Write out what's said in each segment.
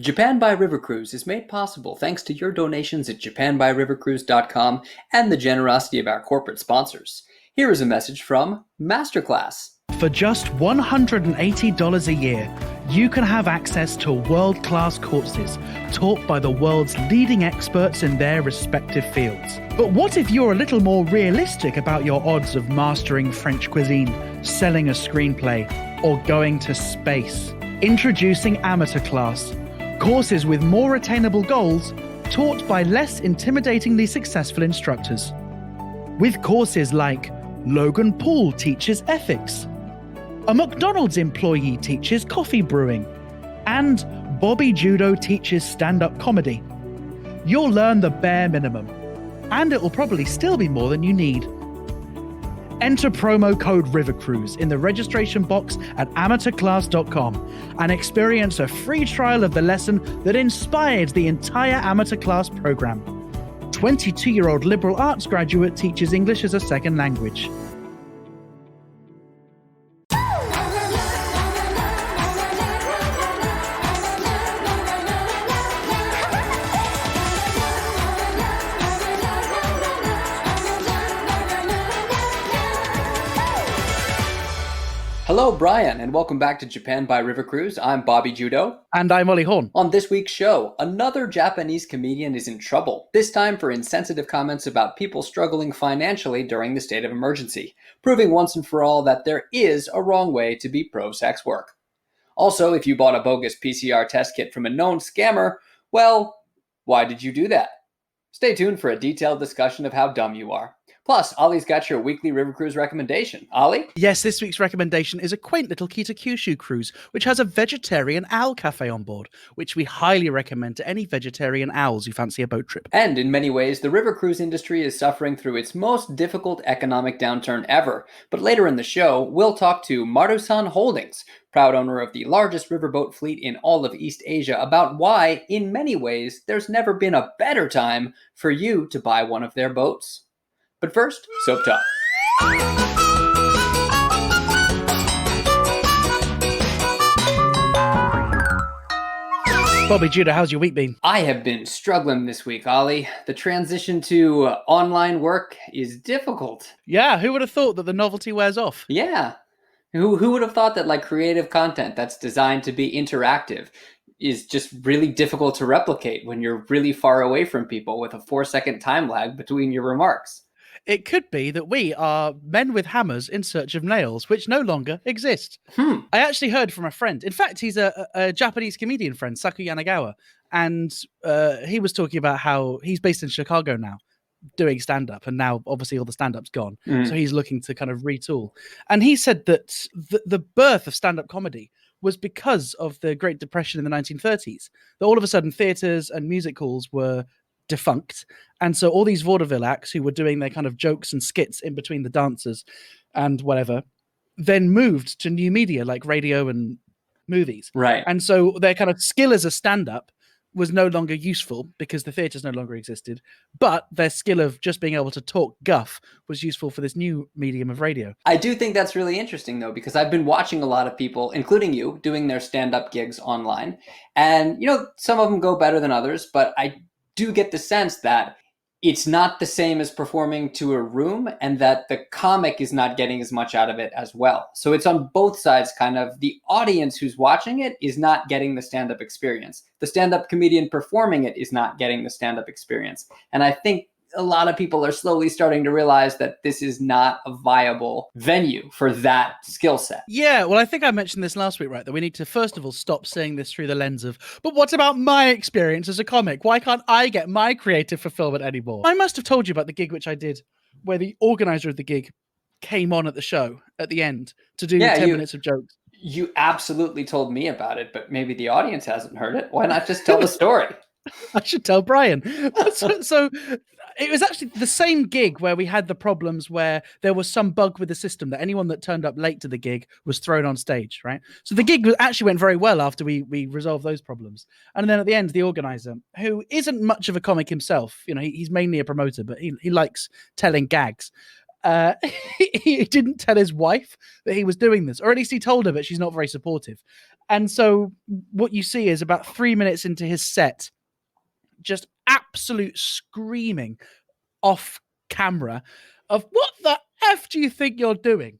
Japan by River Cruise is made possible thanks to your donations at japanbyrivercruise.com and the generosity of our corporate sponsors. Here is a message from Masterclass. For just $180 a year, you can have access to world-class courses taught by the world's leading experts in their respective fields. But what if you're a little more realistic about your odds of mastering French cuisine, selling a screenplay, or going to space? Introducing Amateur Class, courses with more attainable goals taught by less intimidatingly successful instructors. With courses like Logan Paul teaches ethics, a McDonald's employee teaches coffee brewing, and Bobby Judo teaches stand-up comedy. You'll learn the bare minimum, and it'll probably still be more than you need. Enter promo code RiverCruise in the registration box at amateurclass.com and experience a free trial of the lesson that inspired the entire Amateur Class program. 22-year-old liberal arts graduate teaches English as a second language. Hello, Brian, and welcome back to Japan by River Cruise. I'm Bobby Judo. And I'm Ollie Horn. On this week's show, another Japanese comedian is in trouble, this time for insensitive comments about people struggling financially during the state of emergency, proving once and for all that there is a wrong way to be pro-sex work. Also, if you bought a bogus PCR test kit from a known scammer, well, why did you do that? Stay tuned for a detailed discussion of how dumb you are. Plus, Ollie's got your weekly River Cruise recommendation. Ollie? Yes, this week's recommendation is a quaint little Kita-Kyushu cruise, which has a vegetarian owl cafe on board, which we highly recommend to any vegetarian owls who fancy a boat trip. And in many ways, the river cruise industry is suffering through its most difficult economic downturn ever. But later in the show, we'll talk to Marusan Holdings, proud owner of the largest riverboat fleet in all of East Asia, about why, in many ways, there's never been a better time for you to buy one of their boats. But first, Soap Talk. Bobby Judah, how's your week been? I have been struggling this week, Ollie. The transition to online work is difficult. Yeah, who would have thought that the novelty wears off? Yeah. Who would have thought that like creative content that's designed to be interactive is just really difficult to replicate when you're really far away from people with a 4-second time lag between your remarks? It could be that we are men with hammers in search of nails, which no longer exist. I actually heard from a friend. In fact, he's a Japanese comedian friend, Saku Yanagawa. And he was talking about how he's based in Chicago now, doing stand-up. And now, obviously, all the stand-up's gone. So he's looking to kind of retool. And he said that the birth of stand-up comedy was because of the Great Depression in the 1930s. That all of a sudden, theatres and music halls were defunct, and so all these vaudeville acts who were doing their kind of jokes and skits in between the dancers and whatever then moved to new media like radio and movies, right? And so their kind of skill as a stand-up was no longer useful because the theaters no longer existed, but their skill of just being able to talk guff was useful for this new medium of radio. I do think that's really interesting though, because I've been watching a lot of people, including you, doing their stand-up gigs online, and some of them go better than others, but I do get the sense that it's not the same as performing to a room and that the comic is not getting as much out of it as well. So it's on both sides, kind of the audience who's watching it is not getting the stand-up experience. The stand-up comedian performing it is not getting the stand-up experience. And I think a lot of people are slowly starting to realize that this is not a viable venue for that skill set. Yeah, well, I think I mentioned this last week, right? That we need to, first of all, stop seeing this through the lens of, but what about my experience as a comic? Why can't I get my creative fulfillment anymore? I must have told you about the gig which I did, where the organizer of the gig came on at the show at the end to do 10 minutes of jokes. You absolutely told me about it, but maybe the audience hasn't heard it. Why not just tell the story? I should tell Brian. So it was actually the same gig where we had the problems where there was some bug with the system that anyone that turned up late to the gig was thrown on stage, right? So the gig actually went very well after we resolved those problems. And then at the end, the organizer, who isn't much of a comic himself, he's mainly a promoter, but he likes telling gags, Uh, he didn't tell his wife that he was doing this, or at least he told her, but she's not very supportive. And so what you see is about 3 minutes into his set, just absolute screaming off camera of what the F do you think you're doing?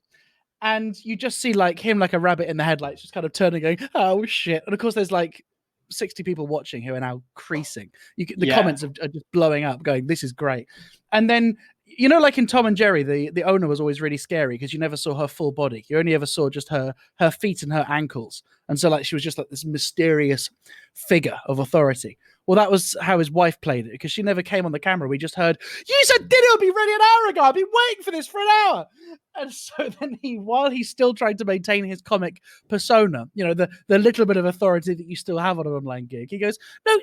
And you just see like him like a rabbit in the headlights, just kind of turning, going, oh shit. And of course, there's like 60 people watching who are now creasing. The comments are just blowing up, going, this is great. And then, you know, like in Tom and Jerry, the owner was always really scary because you never saw her full body. You only ever saw just her feet and her ankles. And so like she was just like this mysterious figure of authority. Well, that was how his wife played it because she never came on the camera. We just heard, you said dinner would be ready an hour ago. I've been waiting for this for an hour. And so then while he's still trying to maintain his comic persona, you know, the little bit of authority that you still have on an online gig, he goes, no,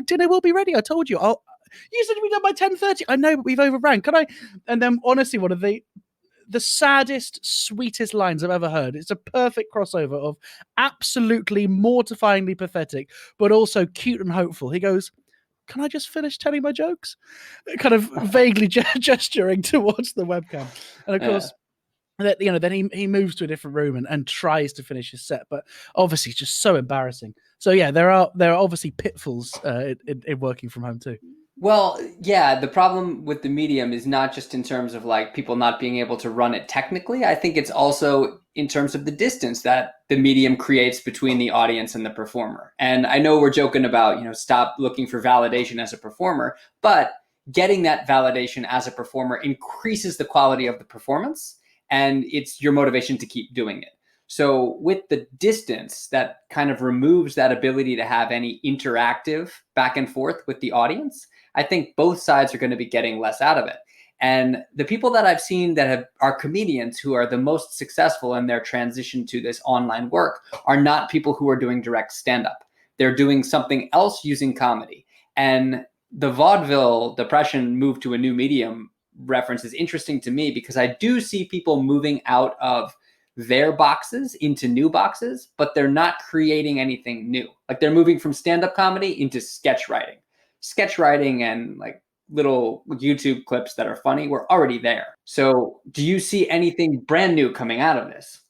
dinner will be ready. I told you. You said we'd be done by 10:30. I know, but we've overran. Can I? And then honestly, one of the saddest, sweetest lines I've ever heard. It's a perfect crossover of absolutely mortifyingly pathetic, but also cute and hopeful. He goes, can I just finish telling my jokes? Kind of vaguely gesturing towards the webcam. And of course, then he moves to a different room and tries to finish his set, but obviously just so embarrassing. So yeah, there are obviously pitfalls in working from home too. Well, yeah, the problem with the medium is not just in terms of like people not being able to run it technically. I think it's also in terms of the distance that the medium creates between the audience and the performer. And I know we're joking about, you know, stop looking for validation as a performer, but getting that validation as a performer increases the quality of the performance, and it's your motivation to keep doing it. So with the distance, that kind of removes that ability to have any interactive back and forth with the audience. I think both sides are going to be getting less out of it. And the people that I've seen that are comedians who are the most successful in their transition to this online work are not people who are doing direct stand-up. They're doing something else using comedy. And the vaudeville depression move to a new medium reference is interesting to me because I do see people moving out of their boxes into new boxes, but they're not creating anything new. Like they're moving from stand-up comedy into sketch writing. Sketch writing and like little YouTube clips that are funny were already there. So do you see anything brand new coming out of this?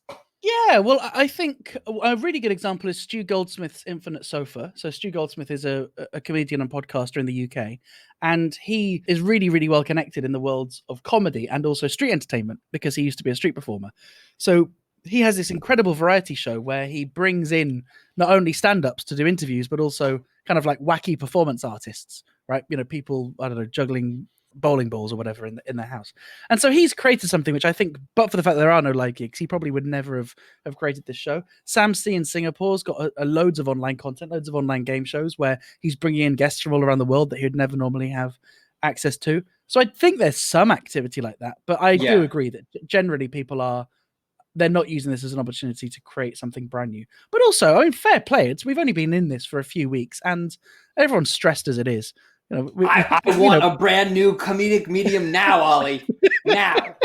Yeah, well, I think a really good example is Stu Goldsmith's Infinite Sofa. So Stu Goldsmith is a comedian and podcaster in the UK, and he is really, really well connected in the worlds of comedy and also street entertainment because he used to be a street performer. So he has this incredible variety show where he brings in not only stand-ups to do interviews, but also kind of like wacky performance artists, right? You know, people, I don't know, juggling bowling balls or whatever in their house. And so he's created something which I think, but for the fact that there are no live gigs, he probably would never have created this show. Sam C in Singapore's got a loads of online content, loads of online game shows where he's bringing in guests from all around the world that he'd never normally have access to. So I think there's some activity like that, but I do agree that generally they're not using this as an opportunity to create something brand new. But also, I mean, fair play. We've only been in this for a few weeks, and everyone's stressed as it is. You know, I want a brand new comedic medium now, Ollie. Now.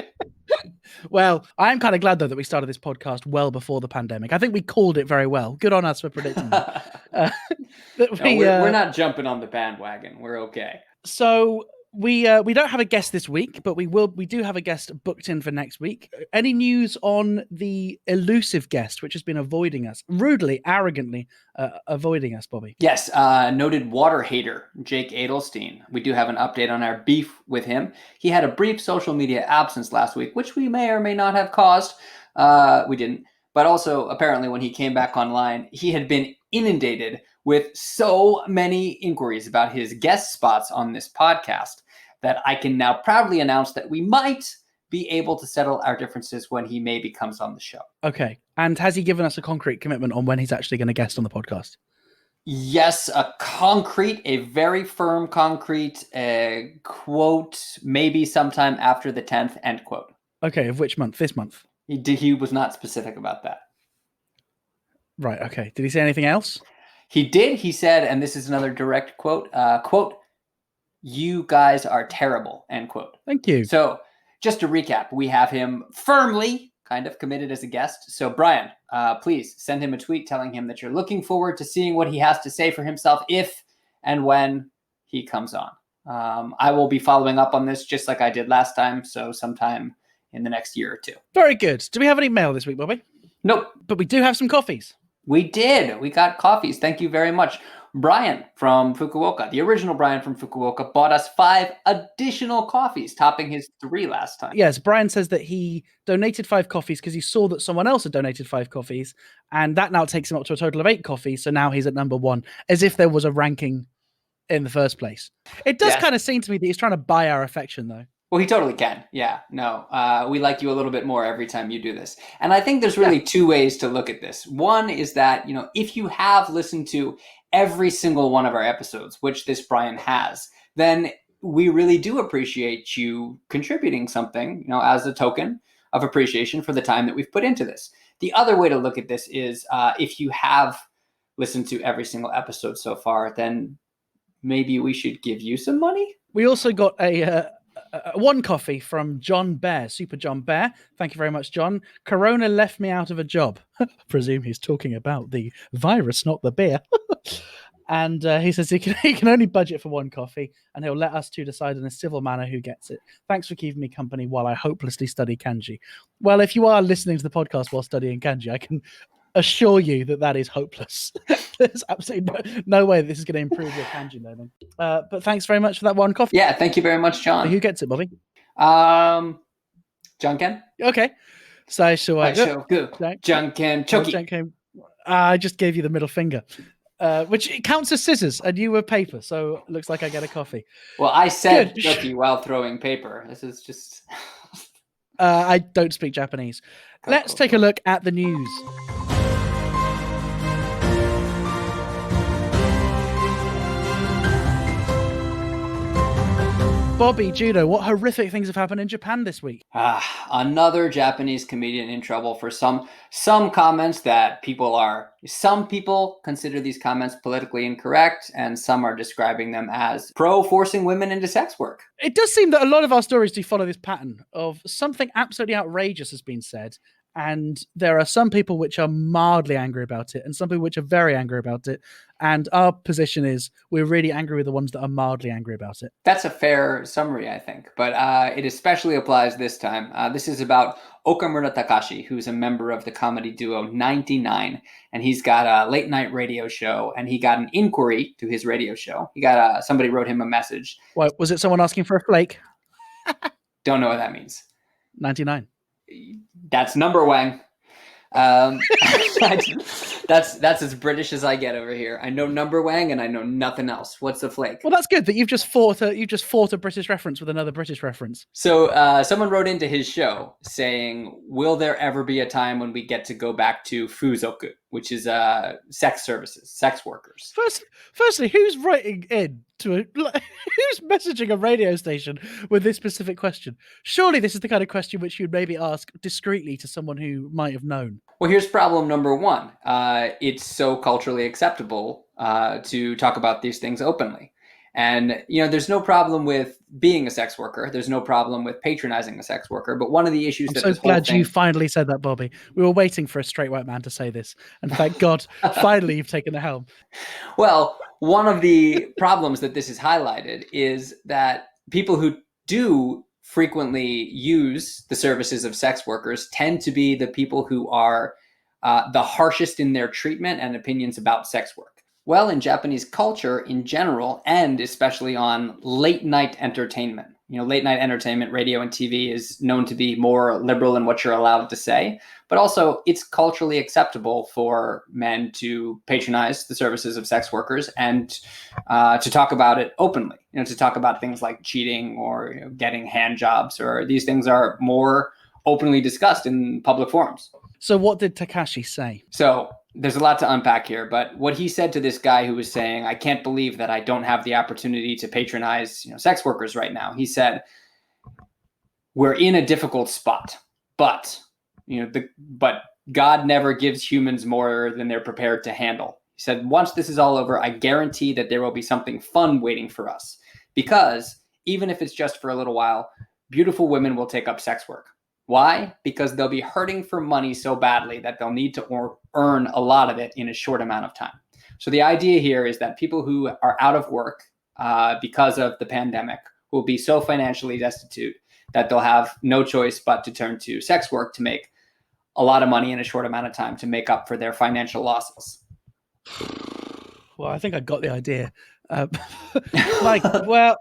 Well, I'm kind of glad, though, that we started this podcast well before the pandemic. I think we called it very well. Good on us for predicting that. We're not jumping on the bandwagon. We're okay. So we don't have a guest this week, but we do have a guest booked in for next week. Any news on the elusive guest, which has been avoiding us, rudely, arrogantly avoiding us, Bobby? Yes, noted water hater, Jake Adelstein. We do have an update on our beef with him. He had a brief social media absence last week, which we may or may not have caused. We didn't. But also, apparently, when he came back online, he had been inundated with so many inquiries about his guest spots on this podcast that I can now proudly announce that we might be able to settle our differences when he maybe comes on the show. Okay. And has he given us a concrete commitment on when he's actually going to guest on the podcast? Yes, a very firm concrete quote, maybe sometime after the 10th, end quote. Okay, of which month? This month? He was not specific about that. Right, okay. Did he say anything else? He did. He said, and this is another direct quote, quote, "You guys are terrible," end quote. Thank you. So just to recap, we have him firmly kind of committed as a guest. So Brian, please send him a tweet telling him that you're looking forward to seeing what he has to say for himself if and when he comes on. I will be following up on this just like I did last time. So sometime in the next year or two. Very good. Do we have any mail this week, Bobby? Nope. But we do have some coffees. We did. We got coffees. Thank you very much. Brian from Fukuoka, the original Brian from Fukuoka, bought us 5 additional coffees, topping his 3 last time. Yes, Brian says that he donated 5 coffees because he saw that someone else had donated 5 coffees, and that now takes him up to a total of 8 coffees. So now he's at number 1, as if there was a ranking in the first place. It does kind of seem to me that he's trying to buy our affection, though. Well, he totally can. Yeah, no, we like you a little bit more every time you do this. And I think there's really 2 ways to look at this. One is that, if you have listened to every single one of our episodes, which this Brian has, then we really do appreciate you contributing something, as a token of appreciation for the time that we've put into this. The other way to look at this is if you have listened to every single episode so far, then maybe we should give you some money. We also got a 1 coffee from John Bear, Super John Bear. Thank you very much, John. Corona left me out of a job. Presume he's talking about the virus, not the beer. And he says he can only budget for 1 coffee, and he'll let us 2 decide in a civil manner who gets it. Thanks for keeping me company while I hopelessly study kanji. Well, if you are listening to the podcast while studying kanji, I can assure you that is hopeless. There's absolutely no way this is going to improve your kanji learning. But thanks very much for that 1 coffee. Yeah, thank you very much, John. Who gets it, Bobby? Junken. Okay. Junken Choki. I just gave you the middle finger, which it counts as scissors, and you were paper, so it looks like I get a coffee. Well, I said Choki while throwing paper. This is just... I don't speak Japanese. Let's take a look at the news. Bobby, Judo, what horrific things have happened in Japan this week? Another Japanese comedian in trouble for some comments that some people consider these comments politically incorrect, and some are describing them as forcing women into sex work. It does seem that a lot of our stories do follow this pattern of something absolutely outrageous has been said, and there are some people which are mildly angry about it, and some people which are very angry about it. And our position is we're really angry with the ones that are mildly angry about it. That's a fair summary, I think. But it especially applies this time. This is about Okamura Takashi, who's a member of the comedy duo 99. And he's got a late night radio show. And he got an inquiry to his radio show. He got somebody wrote him a message. What, was it someone asking for a flake? Don't know what that means. 99. That's number Wang. That's as British as I get over here. I know number Wang and I know nothing else. What's the flake? Well, that's good that you've just fought a British reference with another British reference. So someone wrote into his show saying, will there ever be a time when we get to go back to fuzoku, which is sex services, sex workers? Firstly, who's writing in who's messaging a radio station with this specific question? Surely this is the kind of question which you'd maybe ask discreetly to someone who might have known. Well, here's problem number 1. It's so culturally acceptable to talk about these things openly. And, there's no problem with being a sex worker. There's no problem with patronizing a sex worker. But one of the issues I'm so glad you finally said that, Bobby. We were waiting for a straight white man to say this. And thank God, finally you've taken the helm. Well, one of the problems that this is highlighted is that people who do frequently use the services of sex workers tend to be the people who are the harshest in their treatment and opinions about sex work. Well, in Japanese culture in general, and especially on late night entertainment, late night entertainment, radio and TV is known to be more liberal in what you're allowed to say, but also it's culturally acceptable for men to patronize the services of sex workers and to talk about it openly, to talk about things like cheating or getting hand jobs, or these things are more openly discussed in public forums. So what did Takashi say? So there's a lot to unpack here, but what he said to this guy who was saying, I can't believe that I don't have the opportunity to patronize sex workers right now. He said, we're in a difficult spot, but God never gives humans more than they're prepared to handle. He said, once this is all over, I guarantee that there will be something fun waiting for us, because even if it's just for a little while, beautiful women will take up sex work. Why? Because they'll be hurting for money so badly that they'll need to earn a lot of it in a short amount of time. So the idea here is that people who are out of work because of the pandemic who will be so financially destitute that they'll have no choice but to turn to sex work to make a lot of money in a short amount of time to make up for their financial losses. Well, I think I got the idea. Like, well,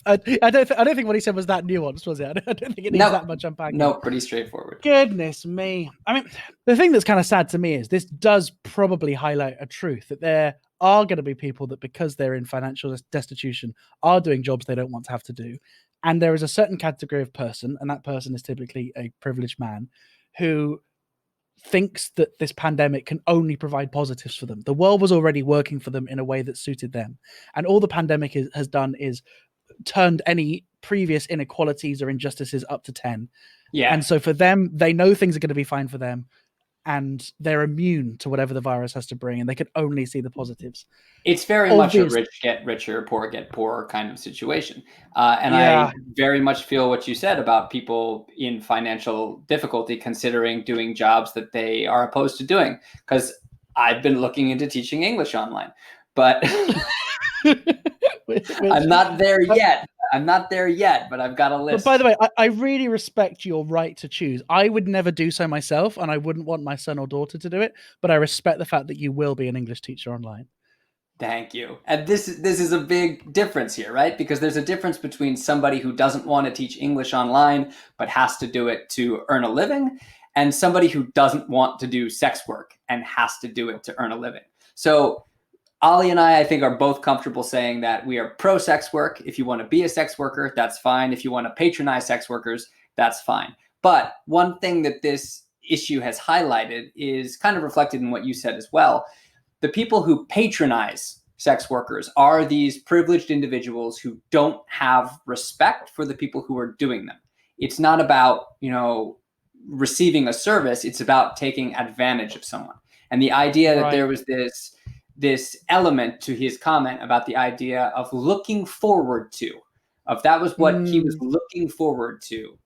I don't think what he said was that nuanced, was it? I don't think it needs that much unpacking. No, pretty straightforward. Goodness me. I mean, the thing that's kind of sad to me is this does probably highlight a truth that there are going to be people that, because they're in financial destitution, are doing jobs they don't want to have to do. And there is a certain category of person, and that person is typically a privileged man, who thinks that this pandemic can only provide positives for them. The world was already working for them in a way that suited them. And all the pandemic has done is turned any previous inequalities or injustices up to 10. Yeah. And so for them, they know things are going to be fine for them, and they're immune to whatever the virus has to bring, and they can only see the positives. It's very much a rich get richer, poor get poorer kind of situation. I very much feel what you said about people in financial difficulty considering doing jobs that they are opposed to doing, because I've been looking into teaching English online, but I'm not there yet. But I've got a list. But by the way, I really respect your right to choose. I would never do so myself, and I wouldn't want my son or daughter to do it, but I respect the fact that you will be an English teacher online. Thank you. And this is a big difference here, right? Because there's a difference between somebody who doesn't want to teach English online, but has to do it to earn a living, and somebody who doesn't want to do sex work and has to do it to earn a living. So Ollie and I think, are both comfortable saying that we are pro sex work. If you want to be a sex worker, that's fine. If you want to patronize sex workers, that's fine. But one thing that this issue has highlighted is kind of reflected in what you said as well. The people who patronize sex workers are these privileged individuals who don't have respect for the people who are doing them. It's not about, receiving a service. It's about taking advantage of someone. And the idea that there was this element to his comment about the idea of looking forward to, that was what he was looking forward to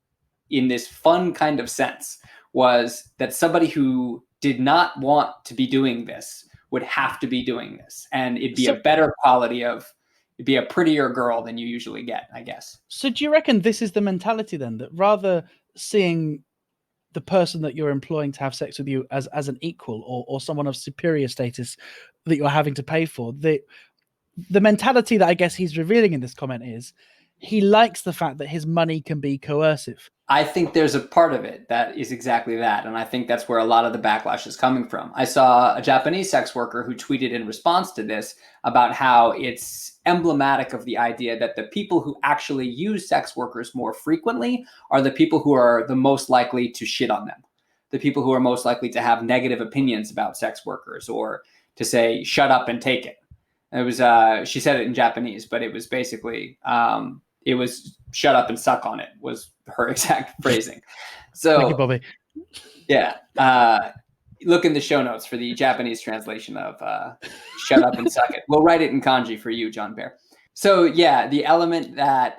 in this fun kind of sense, was that somebody who did not want to be doing this would have to be doing this. And it'd be a better quality it'd be a prettier girl than you usually get, I guess. So do you reckon this is the mentality then, that rather seeing the person that you're employing to have sex with you as an equal or someone of superior status that you're having to pay for, the mentality that I guess he's revealing in this comment is he likes the fact that his money can be coercive? I think there's a part of it that is exactly that. And I think that's where a lot of the backlash is coming from. I saw a Japanese sex worker who tweeted in response to this about how it's emblematic of the idea that the people who actually use sex workers more frequently are the people who are the most likely to shit on them. The people who are most likely to have negative opinions about sex workers, or to say, shut up and take it. It was, she said it in Japanese, but it was basically, it was shut up and suck on it was her exact phrasing. So thank you, Bobby. Yeah. Look in the show notes for the Japanese translation of shut up and suck it. We'll write it in kanji for you, John Bear. So yeah, the element that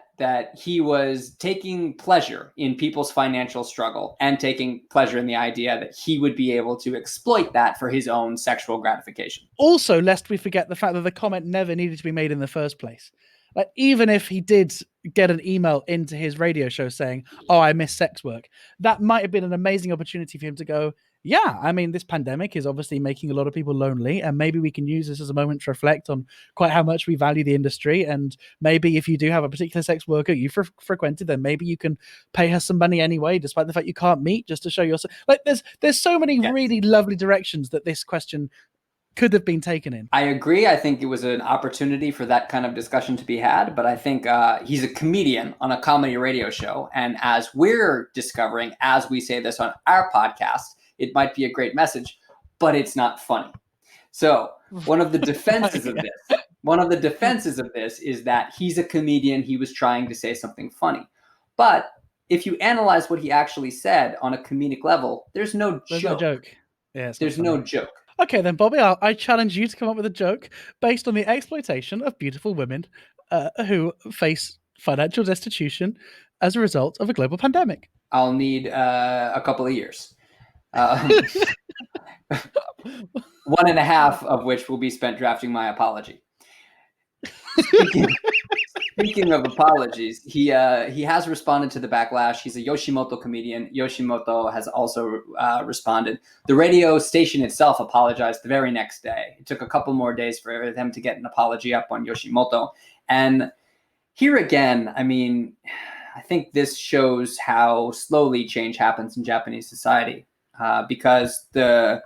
he was taking pleasure in people's financial struggle and taking pleasure in the idea that he would be able to exploit that for his own sexual gratification. Also, lest we forget the fact that the comment never needed to be made in the first place. Like, even if he did get an email into his radio show saying, "Oh, I miss sex work," that might have been an amazing opportunity for him to go, yeah, I mean, this pandemic is obviously making a lot of people lonely, and maybe we can use this as a moment to reflect on quite how much we value the industry. And maybe if you do have a particular sex worker you frequented, then maybe you can pay her some money anyway, despite the fact you can't meet, just to show your... Like, there's so many really lovely directions that this question could have been taken in. I agree. I think it was an opportunity for that kind of discussion to be had, but I think he's a comedian on a comedy radio show. And as we're discovering, as we say this on our podcast, it might be a great message, but it's not funny. So one of the defenses of this is that he's a comedian. He was trying to say something funny. But if you analyze what he actually said on a comedic level, there's no joke. Yeah, there's no joke. Okay, then, Bobby, I challenge you to come up with a joke based on the exploitation of beautiful women who face financial destitution as a result of a global pandemic. I'll need a couple of years. 1.5 of which will be spent drafting my apology. Speaking Speaking of apologies, he has responded to the backlash. He's a Yoshimoto comedian. Yoshimoto has also responded. The radio station itself apologized the very next day. It took a couple more days for them to get an apology up on Yoshimoto. And here again, I mean, I think this shows how slowly change happens in Japanese society, because the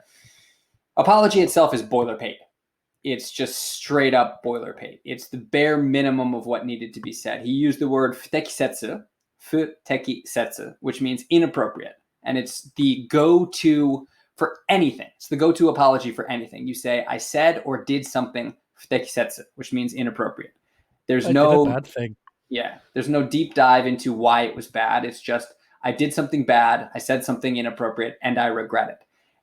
apology itself is boilerplate. It's just straight up boilerplate. It's the bare minimum of what needed to be said. He used the word futekisetsu, which means inappropriate. And it's the go-to for anything. It's the go-to apology for anything. You say, I said or did something futekisetsu, which means inappropriate. There's I did a bad thing. Yeah, there's no deep dive into why it was bad. It's just, I did something bad, I said something inappropriate, and I regret it.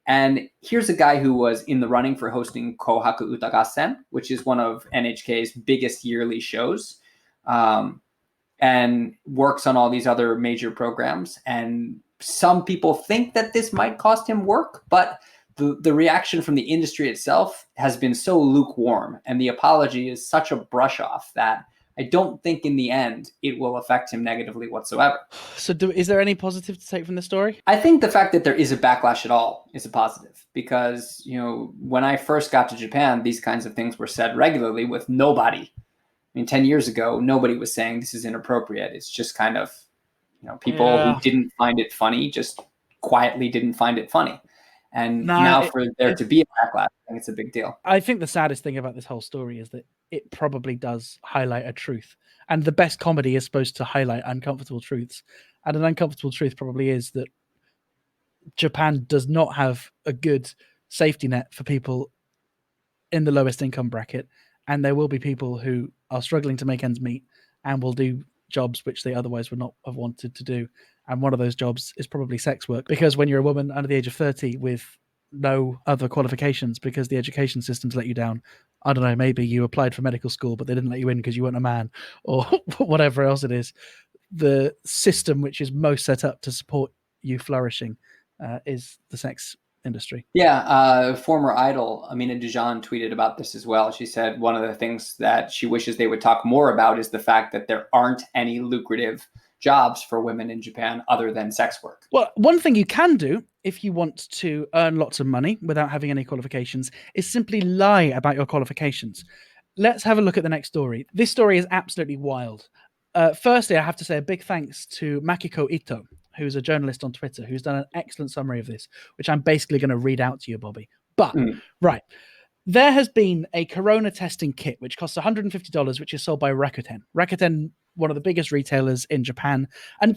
And here's a guy who was in the running for hosting Kohaku Utagassen, which is one of NHK's biggest yearly shows, and works on all these other major programs. And some people think that this might cost him work, but the reaction from the industry itself has been so lukewarm, and the apology is such a brush off that I don't think in the end it will affect him negatively whatsoever. So is there any positive to take from the story? I think the fact that there is a backlash at all is a positive, because, you know, when I first got to Japan, these kinds of things were said regularly with nobody. I mean, 10 years ago, nobody was saying this is inappropriate. It's just kind of, you know, people who didn't find it funny just quietly didn't find it funny. And now for there to be a backlash, I think it's a big deal. I think the saddest thing about this whole story is that it probably does highlight a truth. And the best comedy is supposed to highlight uncomfortable truths. And an uncomfortable truth probably is that Japan does not have a good safety net for people in the lowest income bracket. And there will be people who are struggling to make ends meet and will do jobs which they otherwise would not have wanted to do. And one of those jobs is probably sex work, because when you're a woman under the age of 30 with no other qualifications because the education system's let you down, I don't know, maybe you applied for medical school, but they didn't let you in because you weren't a man, or whatever else it is. The system which is most set up to support you flourishing is the sex industry. Yeah, former idol Amina Dijon tweeted about this as well. She said one of the things that she wishes they would talk more about is the fact that there aren't any lucrative jobs for women in Japan other than sex work. Well, one thing you can do if you want to earn lots of money without having any qualifications is simply lie about your qualifications. Let's have a look at the next story. This story is absolutely wild. Firstly, I have to say a big thanks to Makiko Ito, who's a journalist on Twitter, who's done an excellent summary of this, which I'm basically going to read out to you, Bobby. But, right, there has been a corona testing kit, which costs $150, which is sold by Rakuten. Rakuten, one of the biggest retailers in Japan. And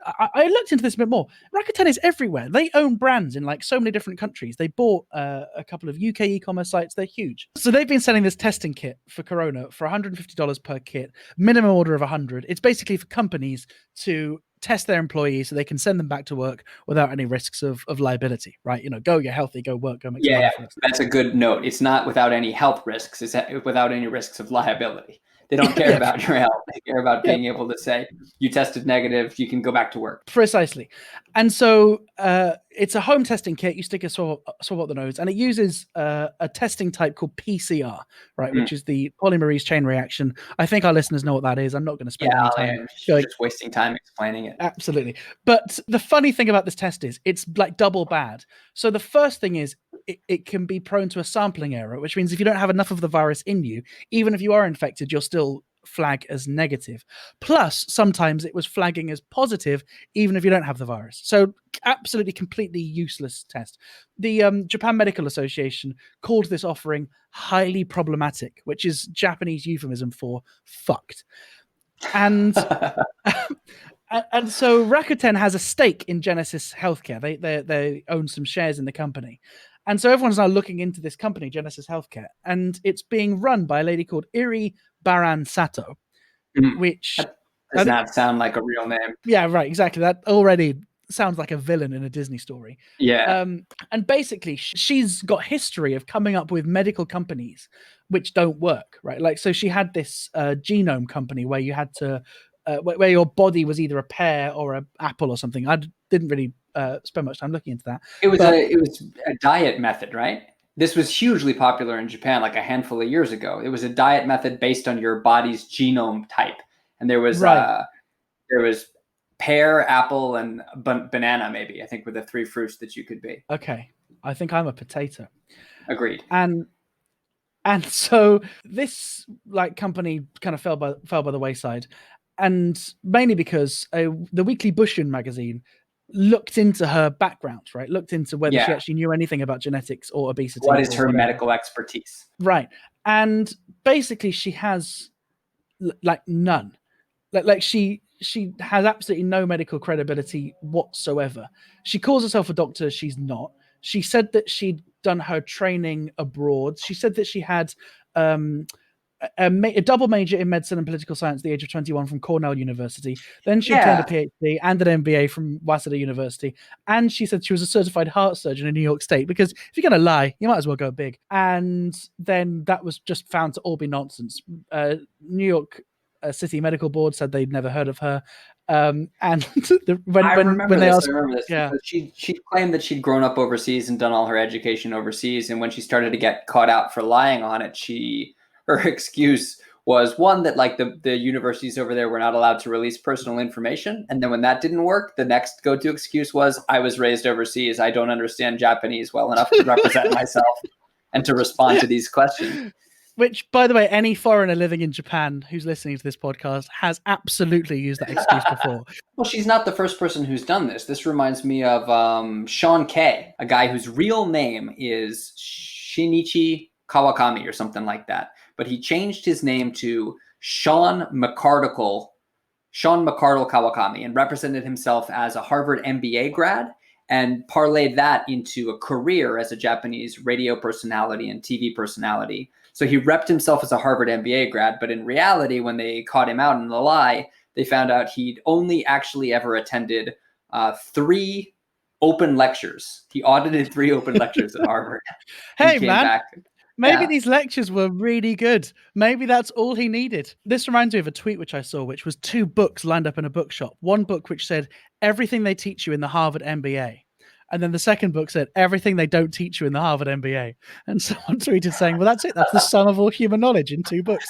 I looked into this a bit more. Rakuten is everywhere. They own brands in like so many different countries. They bought a couple of UK e-commerce sites. They're huge. So they've been selling this testing kit for corona for $150 per kit, minimum order of 100. It's basically for companies to test their employees so they can send them back to work without any risks of liability, right? You know, go get healthy, go work, go make some money for us. That's a good note. It's not without any health risks. It's without any risks of liability. They don't care about your health. They care about being able to say, you tested negative, you can go back to work. Precisely. And so it's a home testing kit. You stick a swab up the nose, and it uses a testing type called PCR, right, which is the polymerase chain reaction. I think our listeners know what that is. I'm not going to spend any time. Just wasting time explaining it. Absolutely. But the funny thing about this test is it's like double bad. So the first thing is it can be prone to a sampling error, which means if you don't have enough of the virus in you, even if you are infected, you'll still flag as negative. Plus, sometimes it was flagging as positive, even if you don't have the virus. So absolutely, completely useless test. The Japan Medical Association called this offering highly problematic, which is Japanese euphemism for fucked. And and so Rakuten has a stake in Genesis Healthcare. They own some shares in the company. And so everyone's now looking into this company, Genesis Healthcare, and it's being run by a lady called Iri Baran Sato, which does not sound like a real name. Yeah, right, exactly. That already sounds like a villain in a Disney story. Yeah. And basically, she's got history of coming up with medical companies which don't work, right? Like, so she had this genome company where you had to, where your body was either a pear or an apple or something. I didn't really spend much time looking into that. It was a diet method, right? this was hugely popular in Japan like a handful of years ago. It was a diet method based on your body's genome type. And Right. there was pear, apple, and banana, maybe, I think, were the three fruits that you could be. Okay. I think I'm a potato. Agreed. And so this like company kind of fell by the wayside, and mainly because the Weekly Bushin magazine looked into her background, right? Looked into whether she Yeah. actually knew anything about genetics or obesity What is or her whatever. medical expertise? Right. And basically she has like none. Like she has absolutely no medical credibility whatsoever. She calls herself a doctor. She's not. She said that she'd done her training abroad. She said that she had a double major in medicine and political science at the age of 21 from Cornell University. Then she obtained a Yeah. PhD and an MBA from Waseda University. And she said she was a certified heart surgeon in New York State, because if you're going to lie, you might as well go big. And then that was just found to all be nonsense. New York City Medical Board said they'd never heard of her. And I remember when they this. asked, I remember this yeah, because she claimed that she'd grown up overseas and done all her education overseas. And when she started to get caught out for lying on it, her excuse was one that like the universities over there were not allowed to release personal information. And then when that didn't work, the next go-to excuse was, I was raised overseas. I don't understand Japanese well enough to represent myself and to respond to these questions. which, by the way, any foreigner living in Japan who's listening to this podcast has absolutely used that excuse before. Well, she's not the first person who's done this. This reminds me of Sean Kay, a guy whose real name is Shinichi Kawakami or something like that. But he changed his name to Sean McCardle Kawakami, and represented himself as a Harvard MBA grad and parlayed that into a career as a Japanese radio personality and TV personality. So he repped himself as a Harvard MBA grad, but in reality, when they caught him out in the lie, they found out he'd only actually ever attended 3 open lectures. He audited 3 open lectures at Harvard. Hey, man. Maybe Yeah. these lectures were really good. Maybe that's all he needed. This reminds me of a tweet which I saw, which was 2 books lined up in a bookshop. One book which said, everything they teach you in the Harvard MBA. And then the second book said, everything they don't teach you in the Harvard MBA. And someone tweeted saying, well, that's it. That's the sum of all human knowledge in 2 books.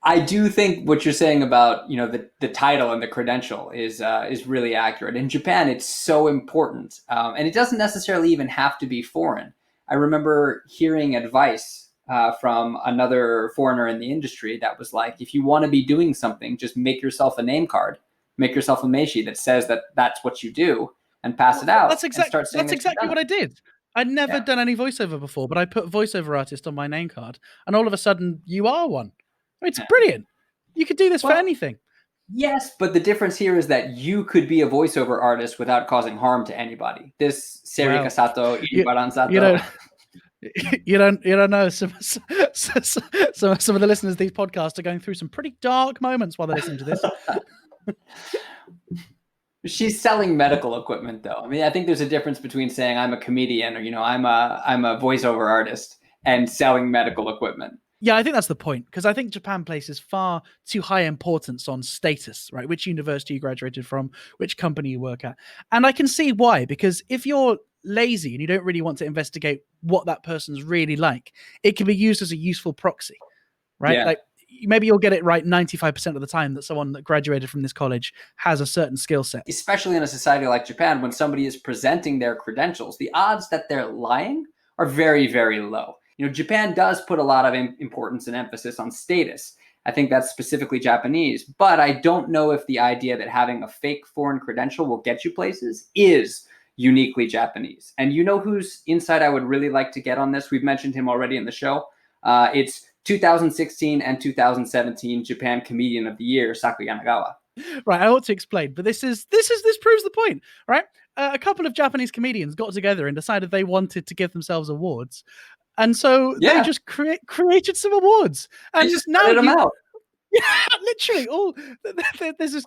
I do think what you're saying about, the title and the credential is really accurate. In Japan, it's so important. And it doesn't necessarily even have to be foreign. I remember hearing advice from another foreigner in the industry that was like, if you want to be doing something, just make yourself a name card, make yourself a meishi that says that that's what you do, and pass it out. That's exactly what I did. I'd never done any voiceover before, but I put voiceover artist on my name card, and all of a sudden you are one. It's brilliant. You could do this for anything. Yes, but the difference here is that you could be a voiceover artist without causing harm to anybody. This Serika Sato, Iribaran Sato. You don't know. Some of the listeners of these podcasts are going through some pretty dark moments while they're listening to this. She's selling medical equipment, though. I mean, I think there's a difference between saying I'm a comedian or I'm a voiceover artist and selling medical equipment. Yeah, I think that's the point, because I think Japan places far too high importance on status, right? Which university you graduated from, which company you work at. And I can see why, because if you're lazy and you don't really want to investigate what that person's really like, it can be used as a useful proxy, right? Yeah. Like maybe you'll get it right 95% of the time that someone that graduated from this college has a certain skill set. Especially in a society like Japan, when somebody is presenting their credentials, the odds that they're lying are very, very low. Japan does put a lot of importance and emphasis on status. I think that's specifically Japanese, but I don't know if the idea that having a fake foreign credential will get you places is uniquely Japanese. And you know whose insight I would really like to get on this? We've mentioned him already in the show. It's 2016 and 2017 Japan Comedian of the Year, Saku Yanagawa. Right, I ought to explain, but this proves the point, right? A couple of Japanese comedians got together and decided they wanted to give themselves awards. And so they just created some awards, and just now them out. Yeah, literally.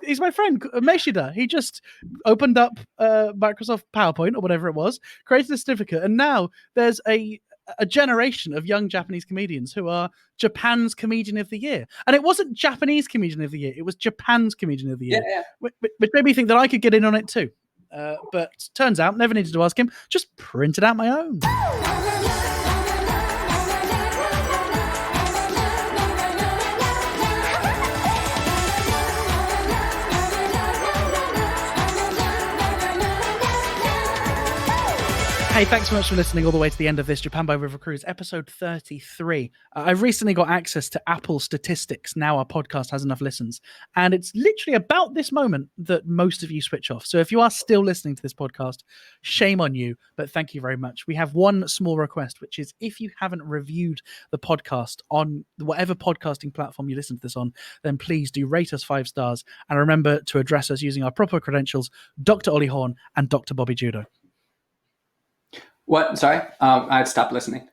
He's my friend Meshida. He just opened up Microsoft PowerPoint or whatever it was, created a certificate, and now there's a generation of young Japanese comedians who are Japan's Comedian of the Year. And it wasn't Japanese Comedian of the Year; it was Japan's Comedian of the Year, which made me think that I could get in on it too. But turns out, never needed to ask him. Just printed out my own. Hey, thanks so much for listening all the way to the end of this Japan by River Cruise, episode 33. I've recently got access to Apple statistics. Now our podcast has enough listens. And it's literally about this moment that most of you switch off. So if you are still listening to this podcast, shame on you, but thank you very much. We have one small request, which is if you haven't reviewed the podcast on whatever podcasting platform you listen to this on, then please do rate us 5 stars. And remember to address us using our proper credentials, Dr. Ollie Horn and Dr. Bobby Judo. What? Sorry, I'd stopped listening.